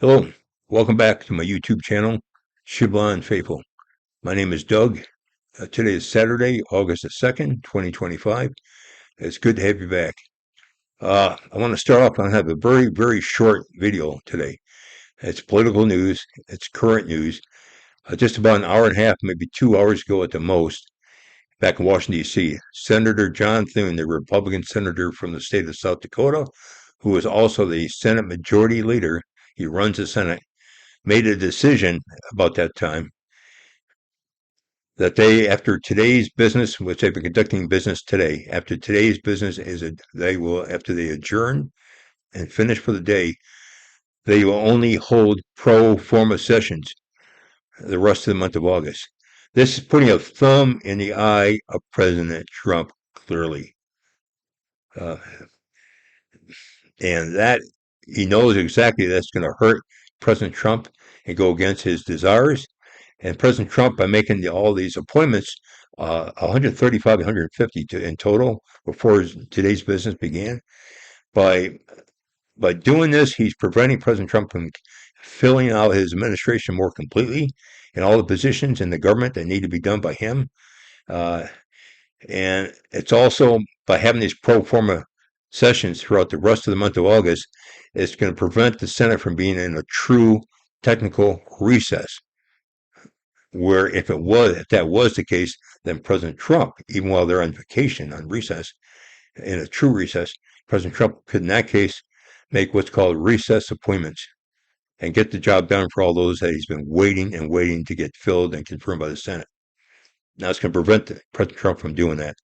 Hello, welcome back to my YouTube channel, Shiblon Faithful. My name is Doug. Today is Saturday, August the 2nd, 2025. It's good to have you back. I want to start off, I have a very, very short video today. It's political news, it's current news. Just about an hour and a half, maybe 2 hours ago at the most, back in Washington, D.C., Senator John Thune, the Republican senator from the state of South Dakota, who is also the Senate Majority Leader, he runs the Senate, made a decision about that time that they, after today's business, which they've been conducting business today, after today's business they will, after they adjourn and finish for the day, they will only hold pro forma sessions the rest of the month of August. This is putting a thumb in the eye of President Trump, clearly. Uh, and that he knows exactly that's going to hurt President Trump and go against his desires. And President Trump, by making all these appointments, 135, 150 in total before today's business began, by by doing this, he's preventing President Trump from filling out his administration more completely and all the positions in the government that need to be done by him. Uh, and it's also by having these pro forma sessions throughout the rest of the month of August, it's going to prevent the Senate from being in a true technical recess. Where if that was the case, then President Trump, even while they're on vacation, on recess, in a true recess, President Trump could in that case make what's called recess appointments and get the job done for all those that he's been waiting and waiting to get filled and confirmed by the Senate. Now it's going to prevent President Trump from doing that.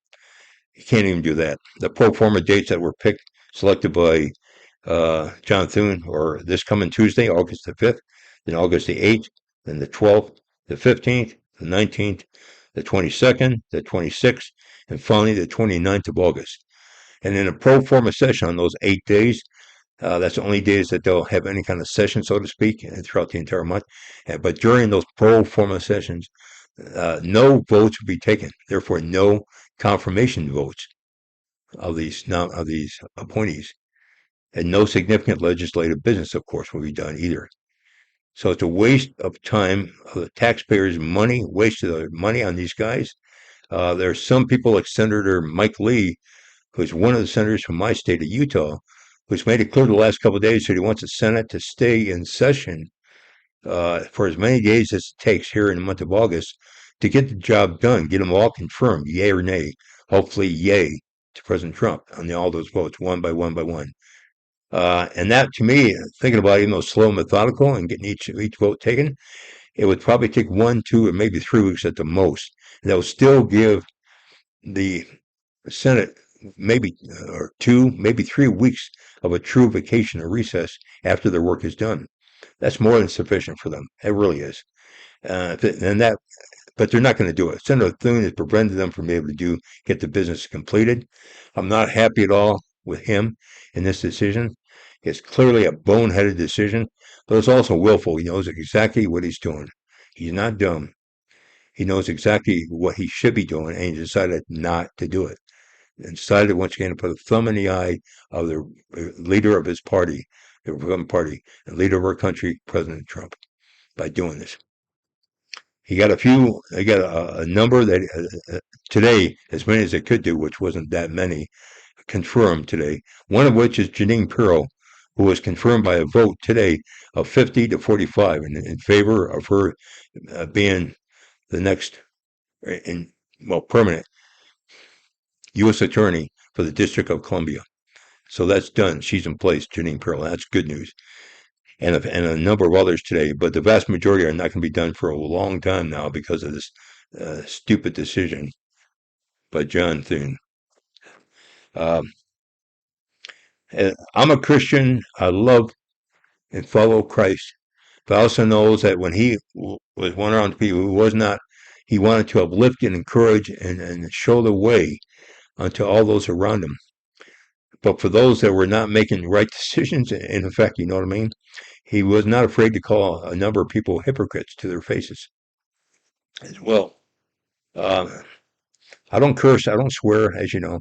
He can't even do that. The pro forma dates that were selected by John Thune, or this coming Tuesday, August the 5th, then August the 8th, then the 12th, the 15th, the 19th, the 22nd, the 26th, and finally the 29th of August. And in a pro forma session on those 8 days, that's the only days that they'll have any kind of session, so to speak, throughout the entire month. But during those pro forma sessions, no votes will be taken. Therefore, no confirmation votes of these appointees, and no significant legislative business, of course, will be done either. So it's a waste of time, of the taxpayers' money, waste of their money on these guys. There's some people like Senator Mike Lee, who's one of the senators from my state of Utah, who's made it clear the last couple of days that he wants the Senate to stay in session for as many days as it takes here in the month of August to get the job done, get them all confirmed, yay or nay. Hopefully, yay to President Trump on all those votes, one by one by one. And that, to me, thinking about it, even though slow and methodical and getting each vote taken, it would probably take 1, 2, or maybe 3 weeks at the most. And that would still give the Senate maybe or 2, maybe 3 weeks of a true vacation or recess after their work is done. That's more than sufficient for them. It really is. But they're not going to do it. Senator Thune has prevented them from being able to get the business completed. I'm not happy at all with him in this decision. It's clearly a boneheaded decision, but it's also willful. He knows exactly what he's doing. He's not dumb. He knows exactly what he should be doing, and he decided not to do it. And decided once again to put a thumb in the eye of the leader of his party, the Republican Party, the leader of our country, President Trump, by doing this. He got a number that today, as many as they could do, which wasn't that many, confirmed today. One of which is Jeanine Pirro, who was confirmed by a vote today of 50 to 45 in favor of her being the next, permanent U.S. Attorney for the District of Columbia. So that's done. She's in place, Jeanine Pirro. That's good news. And a number of others today, but the vast majority are not going to be done for a long time now because of this stupid decision by John Thune. I'm a Christian. I love and follow Christ. But I also knows that when he was one around people who was not, he wanted to uplift and encourage and show the way unto all those around him. But for those that were not making right decisions, in effect, you know what I mean? He was not afraid to call a number of people hypocrites to their faces as well. I don't curse, I don't swear, as you know,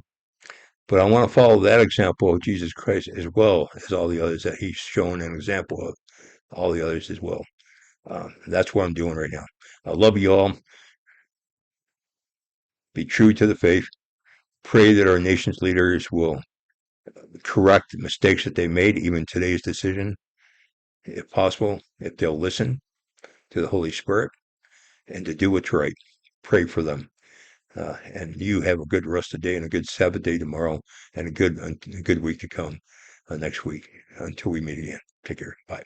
but I want to follow that example of Jesus Christ as well as all the others that he's shown an example of. all the others as well. That's what I'm doing right now. I love you all. Be true to the faith. Pray that our nation's leaders will correct the mistakes that they made, even today's decision, if possible, if they'll listen to the Holy Spirit and to do what's right. Pray for them. And you have a good rest of the day and a good Sabbath day tomorrow and a good week to come next week until we meet again. Take care. Bye.